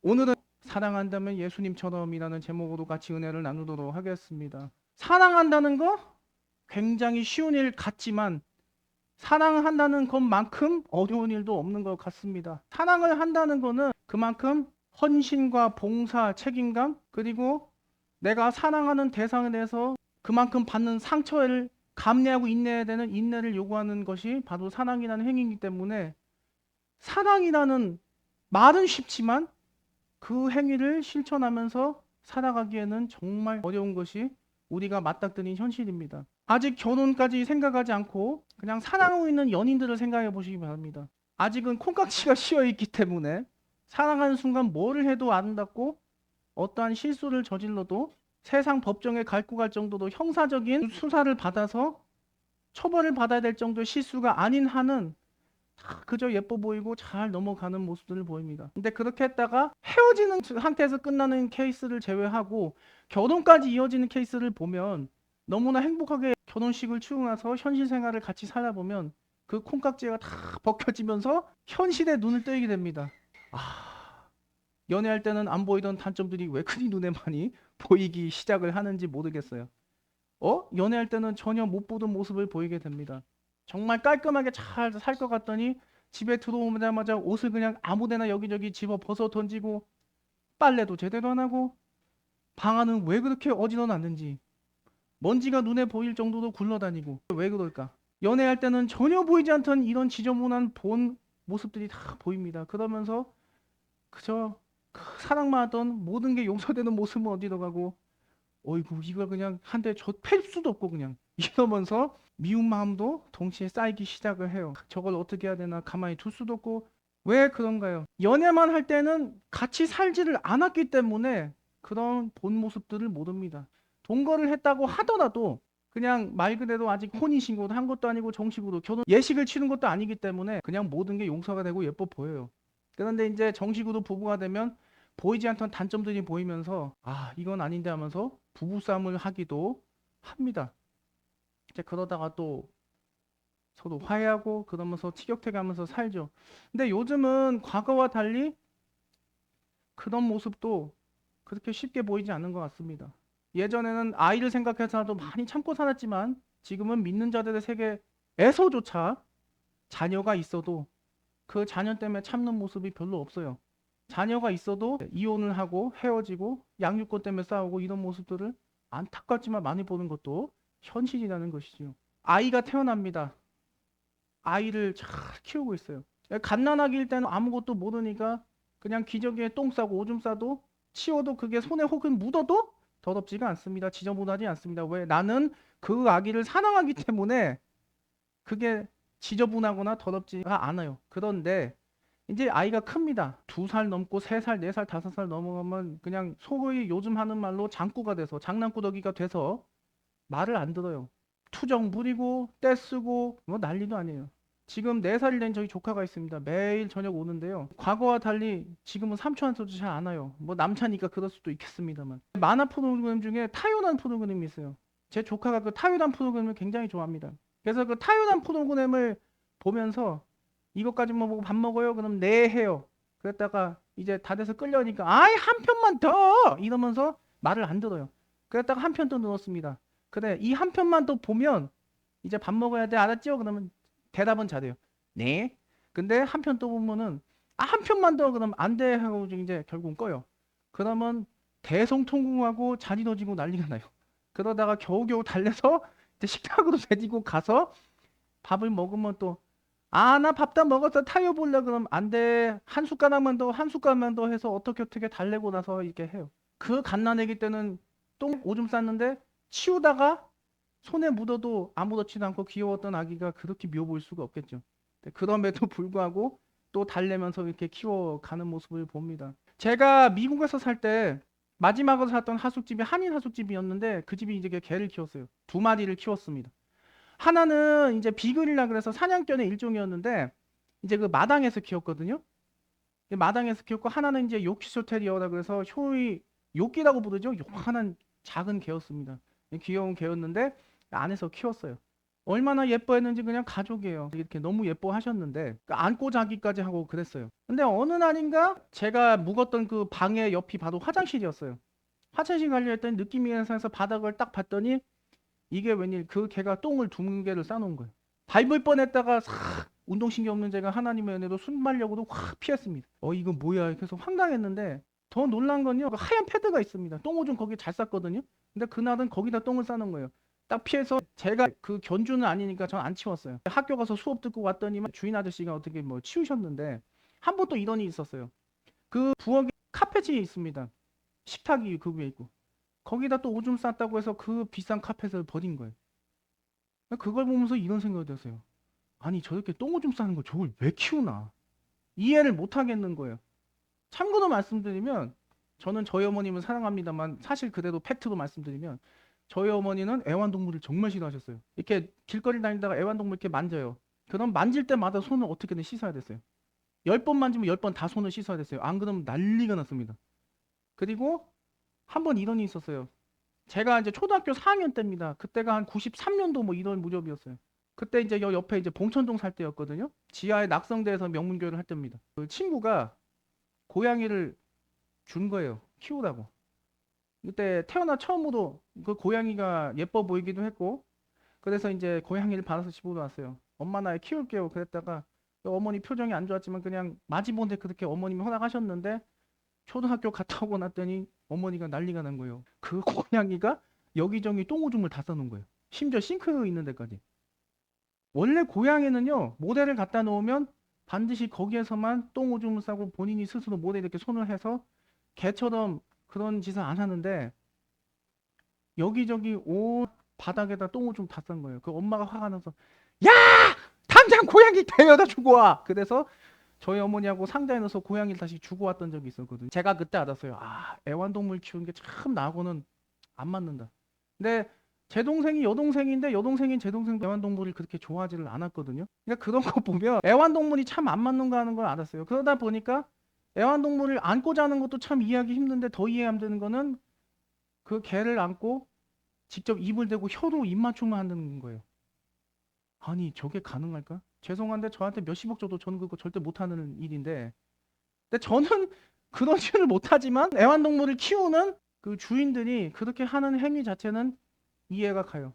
오늘은 사랑한다면 예수님처럼이라는 제목으로 같이 은혜를 나누도록 하겠습니다. 사랑한다는 거 굉장히 쉬운 일 같지만 사랑한다는 것만큼 어려운 일도 없는 것 같습니다. 사랑을 한다는 거는 그만큼 헌신과 봉사, 책임감, 그리고 내가 사랑하는 대상에 대해서 그만큼 받는 상처를 감내하고 인내해야 되는 인내를 요구하는 것이 바로 사랑이라는 행위이기 때문에 사랑이라는 말은 쉽지만 그 행위를 실천하면서 살아가기에는 정말 어려운 것이 우리가 맞닥뜨린 현실입니다. 아직 결혼까지 생각하지 않고 그냥 사랑하고 있는 연인들을 생각해 보시기 바랍니다. 아직은 콩깍지가 씌어 있기 때문에 사랑하는 순간 뭐를 해도 아름답고 어떠한 실수를 저질러도 세상 법정에 갈고 갈 정도로 형사적인 수사를 받아서 처벌을 받아야 될 정도의 실수가 아닌 한은 그저 예뻐 보이고 잘 넘어가는 모습들을 보입니다. 근데 그렇게 했다가 헤어지는 상태에서 끝나는 케이스를 제외하고 결혼까지 이어지는 케이스를 보면 너무나 행복하게 결혼식을 치르고 나서 현실 생활을 같이 살아보면 그 콩깍지가 다 벗겨지면서 현실에 눈을 뜨게 됩니다. 연애할 때는 안 보이던 단점들이 왜 그리 눈에 많이 보이기 시작을 하는지 모르겠어요. 연애할 때는 전혀 못 보던 모습을 보이게 됩니다. 정말 깔끔하게 잘 살 것 같더니 집에 들어오자마자 옷을 그냥 아무데나 여기저기 집어 벗어 던지고 빨래도 제대로 안 하고 방 안은 왜 그렇게 어지러놨는지 먼지가 눈에 보일 정도로 굴러다니고 왜 그럴까? 연애할 때는 전혀 보이지 않던 이런 지저분한 본 모습들이 다 보입니다. 그러면서 그저 그 사랑만 하던 모든 게 용서되는 모습은 어디로 가고 어이구 이걸 그냥 한 대 팰 수도 없고 그냥 이러면서 미운 마음도 동시에 쌓이기 시작을 해요. 저걸 어떻게 해야 되나 가만히 둘 수도 없고 왜 그런가요? 연애만 할 때는 같이 살지를 않았기 때문에 그런 본 모습들을 모릅니다. 동거를 했다고 하더라도 그냥 말 그대로 아직 혼인신고도 한 것도 아니고 정식으로 결혼 예식을 치른 것도 아니기 때문에 그냥 모든 게 용서가 되고 예뻐 보여요. 그런데 이제 정식으로 부부가 되면 보이지 않던 단점들이 보이면서 이건 아닌데 하면서 부부싸움을 하기도 합니다. 이제 그러다가 또 서로 화해하고 그러면서 티격태격하면서 살죠. 근데 요즘은 과거와 달리 그런 모습도 그렇게 쉽게 보이지 않는 것 같습니다. 예전에는 아이를 생각해서라도 많이 참고 살았지만 지금은 믿는 자들의 세계에서조차 자녀가 있어도 그 자녀 때문에 참는 모습이 별로 없어요. 자녀가 있어도 이혼을 하고 헤어지고 양육권 때문에 싸우고 이런 모습들을 안타깝지만 많이 보는 것도 현실이라는 것이지요. 아이가 태어납니다. 아이를 잘 키우고 있어요. 갓난아기일 때는 아무것도 모르니까 그냥 기저귀에 똥 싸고 오줌 싸도 치워도 그게 손에 혹은 묻어도 더럽지가 않습니다. 지저분하지 않습니다. 왜? 나는 그 아기를 사랑하기 때문에 그게 지저분하거나 더럽지가 않아요. 그런데 이제 아이가 큽니다. 2살 넘고 3살, 4살, 5살 넘어가면 그냥 소위 요즘 하는 말로 장꾸가 돼서 장난꾸러기가 돼서 말을 안 들어요. 투정 부리고 떼쓰고 뭐 난리도 아니에요. 지금 4살이 된 저희 조카가 있습니다. 매일 저녁 오는데요. 과거와 달리 지금은 삼촌한테도 잘 안 와요. 뭐 남자니까 그럴 수도 있겠습니다만. 만화 프로그램 중에 타요란 프로그램이 있어요. 제 조카가 그 타요란 프로그램을 굉장히 좋아합니다. 그래서 그 타요란 프로그램을 보면서 이것까지만 보고 밥 먹어요? 그럼 네 해요. 그랬다가 이제 다 돼서 끌려니까 아이 한 편만 더 이러면서 말을 안 들어요. 그랬다가 한 편 더 넣었습니다. 그래 이 한 편만 더 보면 이제 밥 먹어야 돼 알았죠? 그러면 대답은 잘해요. 네. 근데 한 편 또 보면은 한 편만 더 그럼 안 돼 하고 이제 결국 꺼요. 그러면 대성통곡하고 잔인해지고 난리가 나요. 그러다가 겨우겨우 달래서 이제 식탁으로 데리고 가서 밥을 먹으면 또 나 밥 다 먹었어 타요 볼래 그럼 안 돼 한 숟가락만 더 한 숟가락만 더 해서 어떻게 달래고 나서 이렇게 해요. 그 갓난아기 때는 똥 오줌 쌌는데 치우다가 손에 묻어도 아무렇지도 않고 귀여웠던 아기가 그렇게 미워 보일 수가 없겠죠. 그럼에도 불구하고 또 달래면서 이렇게 키워가는 모습을 봅니다. 제가 미국에서 살 때 마지막으로 살던 하숙집이 한인 하숙집이었는데 그 집이 이제 개를 키웠어요. 2마리를 키웠습니다. 하나는 이제 비글이라 그래서 사냥견의 일종이었는데 이제 그 마당에서 키웠거든요. 마당에서 키웠고 하나는 이제 요키쇼 테리어라 그래서 소위 요끼라고 부르죠. 요만한 작은 개였습니다. 귀여운 개였는데 안에서 키웠어요. 얼마나 예뻐했는지 그냥 가족이에요. 이렇게 너무 예뻐하셨는데 안고 자기까지 하고 그랬어요. 근데 어느 날인가 제가 묵었던 그 방의 옆이 바로 화장실이었어요. 화장실 가려 했더니 느낌이 이상해서 바닥을 딱 봤더니 이게 웬일 그 개가 똥을 2개를 싸놓은 거예요. 밟을 뻔했다가 싹 운동신경 없는 제가 하나님의 은혜로 순발력으로 확 피했습니다. 이거 뭐야? 그래서 황당했는데 더 놀란 건요. 그 하얀 패드가 있습니다. 똥오줌 거기 잘 쌌거든요. 근데 그날은 거기다 똥을 싸는 거예요. 딱 피해서 제가 그 견주는 아니니까 전 안 치웠어요. 학교 가서 수업 듣고 왔더니만 주인 아저씨가 어떻게 뭐 치우셨는데 한 번 또 이런 일이 있었어요. 그 부엌에 카펫이 있습니다. 식탁이 그 위에 있고 거기다 또 오줌 쌌다고 해서 그 비싼 카펫을 버린 거예요. 그걸 보면서 이런 생각이 들었어요. 아니 저렇게 똥오줌 싸는 거 저걸 왜 키우나 이해를 못 하겠는 거예요. 참고로 말씀드리면 저는 저희 어머님을 사랑합니다만 사실 그대로 팩트로 말씀드리면 저희 어머니는 애완동물을 정말 싫어하셨어요. 이렇게 길거리 다니다가 애완동물 이렇게 만져요. 그럼 만질 때마다 손을 어떻게든 씻어야 됐어요. 10번 만지면 10번 다 손을 씻어야 됐어요. 안 그러면 난리가 났습니다. 그리고 한 번 이런 일이 있었어요. 제가 이제 초등학교 4학년 때입니다. 그때가 한 93년도 뭐 이런 무렵이었어요. 그때 이제 옆에 이제 봉천동 살 때였거든요. 지하에 낙성대에서 명문교회를 할 때입니다. 그 친구가 고양이를 준 거예요. 키우라고. 그때 태어나 처음으로 그 고양이가 예뻐 보이기도 했고, 그래서 이제 고양이를 받아서 집으로 왔어요. 엄마 나 키울게요. 그랬다가 어머니 표정이 안 좋았지만 그냥 마지못해 그렇게 어머님이 허락하셨는데 초등학교 갔다 오고 났더니 어머니가 난리가 난 거예요. 그 고양이가 여기저기 똥오줌을 다 싸놓은 거예요. 심지어 싱크 있는 데까지. 원래 고양이는요, 모래를 갖다 놓으면 반드시 거기에서만 똥오줌을 싸고 본인이 스스로 모래에 이렇게 손을 해서 개처럼 그런 짓을 안 하는데 여기저기 온 바닥에다 똥오줌 다 싼 거예요. 그 엄마가 화가 나서 야! 당장 고양이 데려다 주고 와! 그래서 저희 어머니하고 상자에 넣어서 고양이를 다시 주고 왔던 적이 있었거든요. 제가 그때 알았어요. 애완동물 키우는 게 참 나하고는 안 맞는다. 근데 제 동생이 여동생인데 여동생인 제 동생 애완동물을 그렇게 좋아하지를 않았거든요. 그러니까 그런 거 보면 애완동물이 참 안 맞는가 하는 걸 알았어요. 그러다 보니까 애완동물을 안고 자는 것도 참 이해하기 힘든데 더 이해 안 되는 거는 그 개를 안고 직접 입을 대고 혀로 입맞춤을 하는 거예요. 아니 저게 가능할까? 죄송한데 저한테 몇십억 줘도 저는 그거 절대 못하는 일인데 근데 저는 그런 일을 못하지만 애완동물을 키우는 그 주인들이 그렇게 하는 행위 자체는 이해가 가요.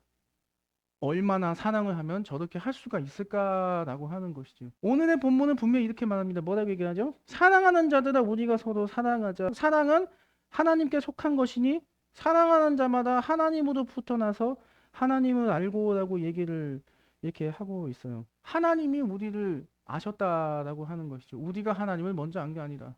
얼마나 사랑을 하면 저렇게 할 수가 있을까라고 하는 것이죠. 오늘의 본문은 분명히 이렇게 말합니다. 뭐라고 얘기하죠? 사랑하는 자들아 우리가 서로 사랑하자. 사랑은 하나님께 속한 것이니 사랑하는 자마다 하나님으로부터 나서 하나님을 알고라고 얘기를 이렇게 하고 있어요. 하나님이 우리를 아셨다라고 하는 것이죠. 우리가 하나님을 먼저 안 게 아니라.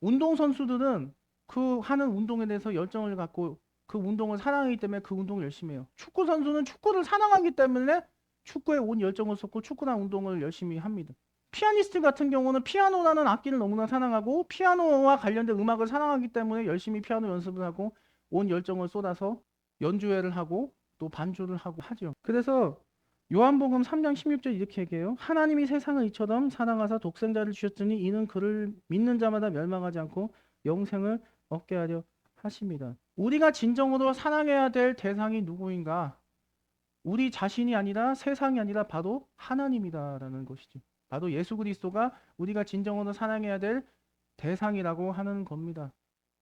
운동선수들은 그 하는 운동에 대해서 열정을 갖고 그 운동을 사랑하기 때문에 그 운동을 열심히 해요. 축구 선수는 축구를 사랑하기 때문에 축구에 온 열정을 쏟고 축구나 운동을 열심히 합니다. 피아니스트 같은 경우는 피아노라는 악기를 너무나 사랑하고 피아노와 관련된 음악을 사랑하기 때문에 열심히 피아노 연습을 하고 온 열정을 쏟아서 연주회를 하고 또 반주를 하고 하죠. 그래서 요한복음 3장 16절 이렇게 얘기해요. 하나님이 세상을 이처럼 사랑하사 독생자를 주셨으니 이는 그를 믿는 자마다 멸망하지 않고 영생을 얻게 하려 하십니다. 우리가 진정으로 사랑해야 될 대상이 누구인가? 우리 자신이 아니라 세상이 아니라 바로 하나님이다라는 것이죠. 바로 예수 그리스도가 우리가 진정으로 사랑해야 될 대상이라고 하는 겁니다.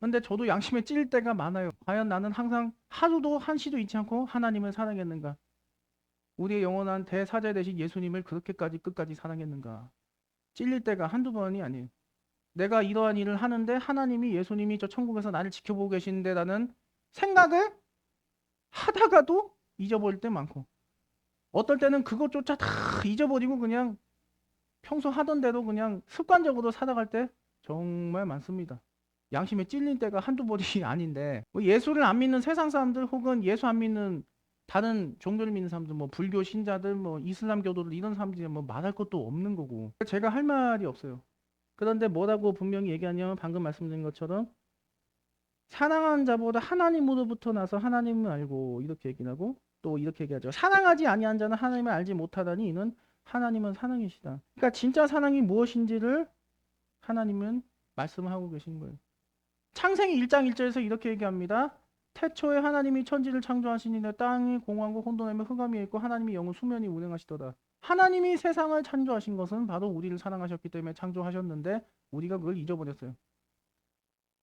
근데 저도 양심에 찔릴 때가 많아요. 과연 나는 항상 하루도 한시도 잊지 않고 하나님을 사랑했는가? 우리의 영원한 대사자 되신 예수님을 그렇게까지 끝까지 사랑했는가? 찔릴 때가 한두 번이 아니에요. 내가 이러한 일을 하는데 하나님이 예수님이 저 천국에서 나를 지켜보고 계신데라는 생각을 하다가도 잊어버릴 때 많고 어떨 때는 그것조차 다 잊어버리고 그냥 평소 하던 대로 그냥 습관적으로 살아갈 때 정말 많습니다. 양심에 찔린 때가 한두 번이 아닌데 뭐 예수를 안 믿는 세상 사람들 혹은 예수 안 믿는 다른 종교를 믿는 사람들 뭐 불교 신자들 뭐 이슬람교도들 이런 사람들이 뭐 말할 것도 없는 거고 제가 할 말이 없어요. 그런데 뭐라고 분명히 얘기하냐면 방금 말씀드린 것처럼 사랑하는 자보다 하나님으로부터 나서 하나님을 알고 이렇게 얘기하고 또 이렇게 얘기하죠. 사랑하지 아니한 자는 하나님을 알지 못하다니 이는 하나님은 사랑이시다. 그러니까 진짜 사랑이 무엇인지를 하나님은 말씀을 하고 계신 거예요. 창세기 1장 1절에서 이렇게 얘기합니다. 태초에 하나님이 천지를 창조하시니 땅이 공허하고 혼돈하며 흑암이 있고 하나님이 영은 수면이 운행하시더라. 하나님이 세상을 창조하신 것은 바로 우리를 사랑하셨기 때문에 창조하셨는데 우리가 그걸 잊어버렸어요.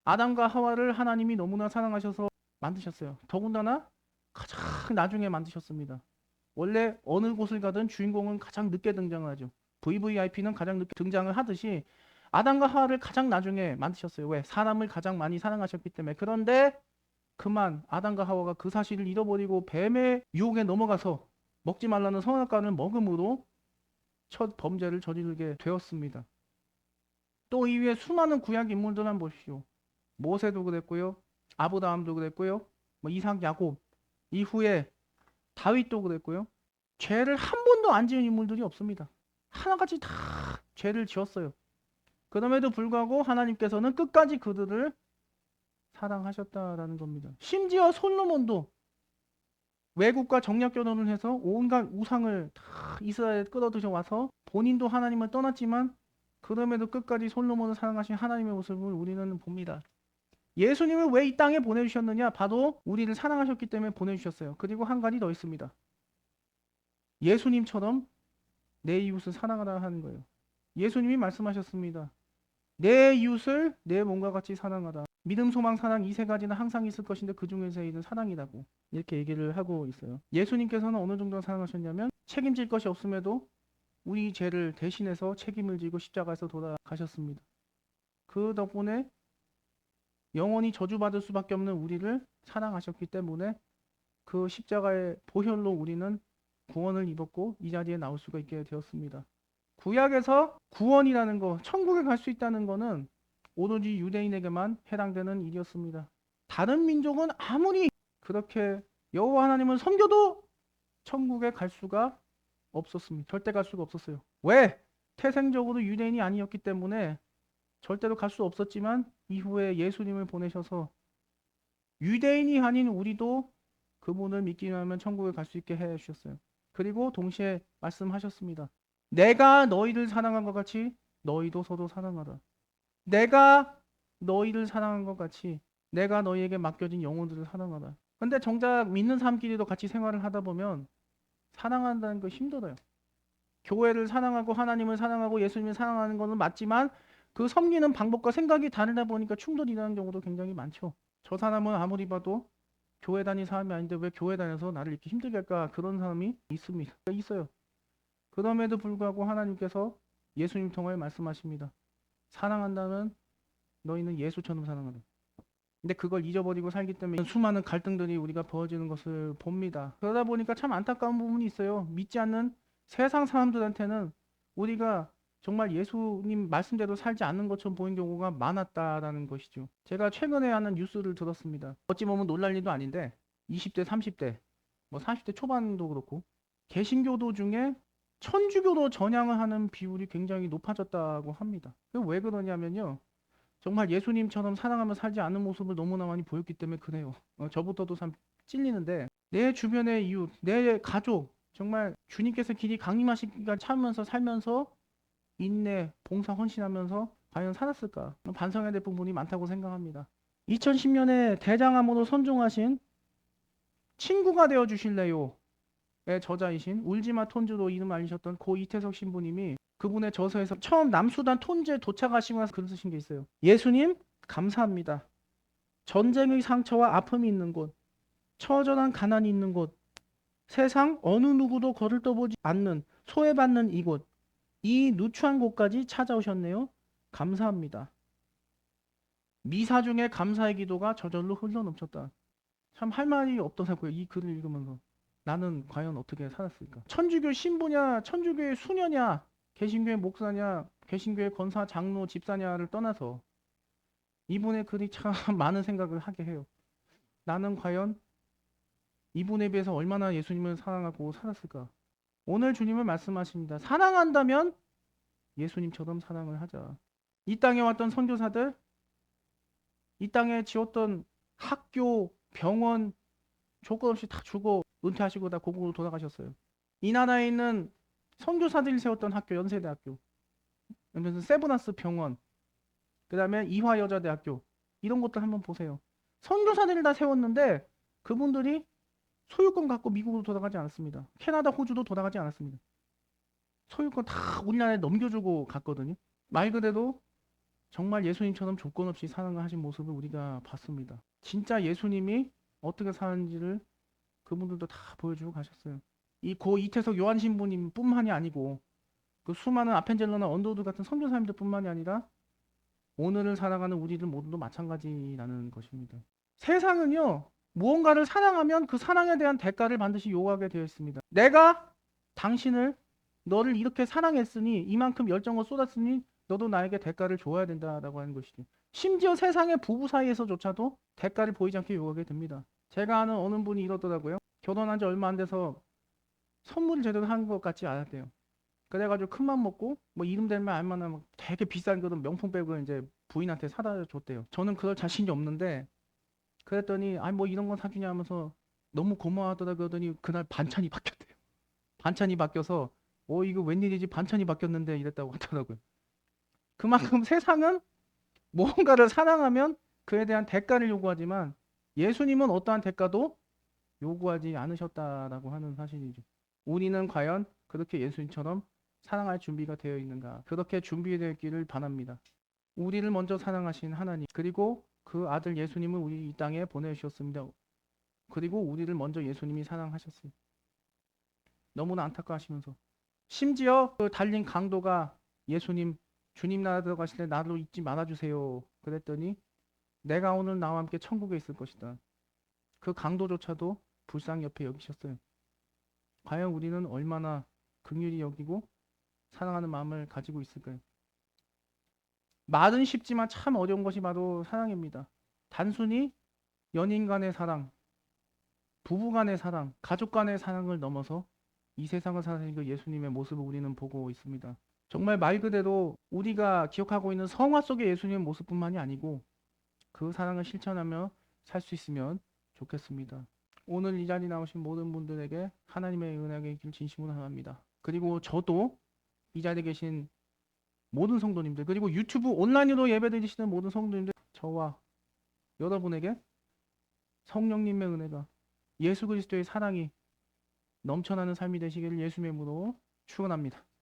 아담과 하와를 하나님이 너무나 사랑하셔서 만드셨어요. 더군다나 가장 나중에 만드셨습니다. 원래 어느 곳을 가든 주인공은 가장 늦게 등장을 하죠. VVIP는 가장 늦게 등장을 하듯이 아담과 하와를 가장 나중에 만드셨어요. 왜? 사람을 가장 많이 사랑하셨기 때문에. 그런데 그만 아담과 하와가 그 사실을 잃어버리고 뱀의 유혹에 넘어가서 먹지 말라는 선악과를 먹음으로 첫 범죄를 저지르게 되었습니다. 또 이후에 수많은 구약 인물들 한번 보십시오. 모세도 그랬고요. 아브라함도 그랬고요. 뭐 이삭, 야곱. 이후에 다윗도 그랬고요. 죄를 한 번도 안 지은 인물들이 없습니다. 하나같이 다 죄를 지었어요. 그럼에도 불구하고 하나님께서는 끝까지 그들을 사랑하셨다라는 겁니다. 심지어 솔로몬도 외국과 정략 결혼을 해서 온갖 우상을 다 이스라엘에 끌어들여 와서 본인도 하나님을 떠났지만 그럼에도 끝까지 솔로몬을 사랑하신 하나님의 모습을 우리는 봅니다. 예수님을 왜 이 땅에 보내주셨느냐? 바로 우리를 사랑하셨기 때문에 보내주셨어요. 그리고 한 가지 더 있습니다. 예수님처럼 내 이웃을 사랑하라 하는 거예요. 예수님이 말씀하셨습니다. 내 이웃을 내 몸과 같이 사랑하라. 믿음, 소망, 사랑 이 세 가지는 항상 있을 것인데 그 중에서 이는 사랑이라고 이렇게 얘기를 하고 있어요. 예수님께서는 어느 정도 사랑하셨냐면 책임질 것이 없음에도 우리 죄를 대신해서 책임을 지고 십자가에서 돌아가셨습니다. 그 덕분에 영원히 저주받을 수밖에 없는 우리를 사랑하셨기 때문에 그 십자가의 보혈로 우리는 구원을 입었고 이 자리에 나올 수가 있게 되었습니다. 구약에서 구원이라는 거, 천국에 갈 수 있다는 거는 오로지 유대인에게만 해당되는 일이었습니다. 다른 민족은 아무리 그렇게 여호와 하나님을 섬겨도 천국에 갈 수가 없었습니다. 절대 갈 수가 없었어요. 왜? 태생적으로 유대인이 아니었기 때문에 절대로 갈 수 없었지만 이후에 예수님을 보내셔서 유대인이 아닌 우리도 그분을 믿기만 하면 천국에 갈 수 있게 해주셨어요. 그리고 동시에 말씀하셨습니다. 내가 너희를 사랑한 것 같이 너희도 서로 사랑하라. 내가 너희를 사랑한 것 같이 내가 너희에게 맡겨진 영혼들을 사랑하라. 근데 정작 믿는 사람끼리도 같이 생활을 하다 보면 사랑한다는 거 힘들어요. 교회를 사랑하고 하나님을 사랑하고 예수님을 사랑하는 것은 맞지만 그 섬기는 방법과 생각이 다르다 보니까 충돌이 일어나는 경우도 굉장히 많죠. 저 사람은 아무리 봐도 교회 다니는 사람이 아닌데 왜 교회 다녀서 나를 이렇게 힘들게 할까? 그런 사람이 있습니다. 있어요. 그럼에도 불구하고 하나님께서 예수님 통해 말씀하십니다. 사랑한다면 너희는 예수처럼 사랑하라. 근데 그걸 잊어버리고 살기 때문에 수많은 갈등들이 우리가 벌어지는 것을 봅니다. 그러다 보니까 참 안타까운 부분이 있어요. 믿지 않는 세상 사람들한테는 우리가 정말 예수님 말씀대로 살지 않는 것처럼 보이는 경우가 많았다라는 것이죠. 제가 최근에 하는 뉴스를 들었습니다. 어찌 보면 놀랄 일도 아닌데 20대, 30대, 뭐 40대 초반도 그렇고 개신교도 중에 천주교로 전향을 하는 비율이 굉장히 높아졌다고 합니다. 왜 그러냐면요. 정말 예수님처럼 사랑하며 살지 않는 모습을 너무나 많이 보였기 때문에 그래요. 저부터도 참 찔리는데 내 주변의 이웃, 내 가족 정말 주님께서 길이 강림하시기가 참으면서 살면서 인내, 봉사, 헌신하면서 과연 살았을까? 반성해야 될 부분이 많다고 생각합니다. 2010년에 대장암으로 선종하신 친구가 되어 주실래요? 의 저자이신 울지마 톤즈로 이름 알리셨던 고 이태석 신부님이 그분의 저서에서 처음 남수단 톤즈에 도착하시고 나서 글을 쓰신 게 있어요. 예수님 감사합니다. 전쟁의 상처와 아픔이 있는 곳, 처절한 가난이 있는 곳, 세상 어느 누구도 걸을 떠보지 않는 소외받는 이곳, 이 누추한 곳까지 찾아오셨네요. 감사합니다. 미사 중에 감사의 기도가 저절로 흘러넘쳤다. 참 할 말이 없더라고요. 이 글을 읽으면서. 나는 과연 어떻게 살았을까? 천주교 신부냐, 천주교의 수녀냐, 개신교의 목사냐, 개신교의 권사, 장로, 집사냐를 떠나서 이분의 글이 참 많은 생각을 하게 해요. 나는 과연 이분에 비해서 얼마나 예수님을 사랑하고 살았을까? 오늘 주님은 말씀하십니다. 사랑한다면 예수님처럼 사랑을 하자. 이 땅에 왔던 선교사들, 이 땅에 지었던 학교, 병원 조건 없이 다 주고 은퇴하시고 다 고국으로 돌아가셨어요. 이 나라에 있는 선교사들이 세웠던 학교, 연세대학교, 세브란스 병원, 그 다음에 이화여자대학교 이런 것들 한번 보세요. 선교사들을 다 세웠는데 그분들이 소유권 갖고 미국으로 돌아가지 않았습니다. 캐나다, 호주도 돌아가지 않았습니다. 소유권 다 우리나라에 넘겨주고 갔거든요. 말 그대로 정말 예수님처럼 조건 없이 사랑을 하신 모습을 우리가 봤습니다. 진짜 예수님이 어떻게 사는지를 그분들도 다 보여주고 가셨어요. 이 고 이태석 요한 신부님 뿐만이 아니고 그 수많은 아펜젤러나 언더우드 같은 선교사님들 뿐만이 아니라 오늘을 살아가는 우리들 모두도 마찬가지라는 것입니다. 세상은요, 무언가를 사랑하면 그 사랑에 대한 대가를 반드시 요구하게 되어 있습니다. 내가 당신을, 너를 이렇게 사랑했으니, 이만큼 열정을 쏟았으니, 너도 나에게 대가를 줘야 된다라고 하는 것이죠. 심지어 세상의 부부 사이에서조차도 대가를 보이지 않게 요구하게 됩니다. 제가 아는 어느 분이 이러더라고요. 결혼한 지 얼마 안 돼서 선물을 제대로 한 것 같지 않았대요. 그래가지고 큰맘 먹고 뭐 이름 될만 알만한 막 되게 비싼 그런 명품백을 이제 부인한테 사다 줬대요. 저는 그럴 자신이 없는데 그랬더니 아니 뭐 이런 건 사주냐 하면서 너무 고마워하더라 그러더니 그날 반찬이 바뀌었대요. 반찬이 바뀌어서 이거 웬일이지 반찬이 바뀌었는데 이랬다고 하더라고요. 그만큼 세상은 무언가를 사랑하면 그에 대한 대가를 요구하지만 예수님은 어떠한 대가도 요구하지 않으셨다라고 하는 사실이죠. 우리는 과연 그렇게 예수님처럼 사랑할 준비가 되어 있는가? 그렇게 준비되기를 바랍니다. 우리를 먼저 사랑하신 하나님, 그리고 그 아들 예수님을 우리 이 땅에 보내주셨습니다. 그리고 우리를 먼저 예수님이 사랑하셨어요. 너무나 안타까워하시면서. 심지어 그 달린 강도가 예수님, 주님 나라 들어가실 때 나로 잊지 말아주세요. 그랬더니 내가 오늘 나와 함께 천국에 있을 것이다. 그 강도조차도 불쌍히 옆에 여기셨어요. 과연 우리는 얼마나 긍휼히 여기고 사랑하는 마음을 가지고 있을까요? 말은 쉽지만 참 어려운 것이 바로 사랑입니다. 단순히 연인 간의 사랑, 부부 간의 사랑, 가족 간의 사랑을 넘어서 이 세상을 사는 그 예수님의 모습을 우리는 보고 있습니다. 정말 말 그대로 우리가 기억하고 있는 성화 속의 예수님의 모습뿐만이 아니고 그 사랑을 실천하며 살 수 있으면 좋겠습니다. 오늘 이 자리에 나오신 모든 분들에게 하나님의 은혜가 있길 진심으로 바랍니다. 그리고 저도 이 자리에 계신 모든 성도님들, 그리고 유튜브 온라인으로 예배드리시는 모든 성도님들, 저와 여러분에게 성령님의 은혜가, 예수 그리스도의 사랑이 넘쳐나는 삶이 되시기를 예수님의 이름으로 축원합니다.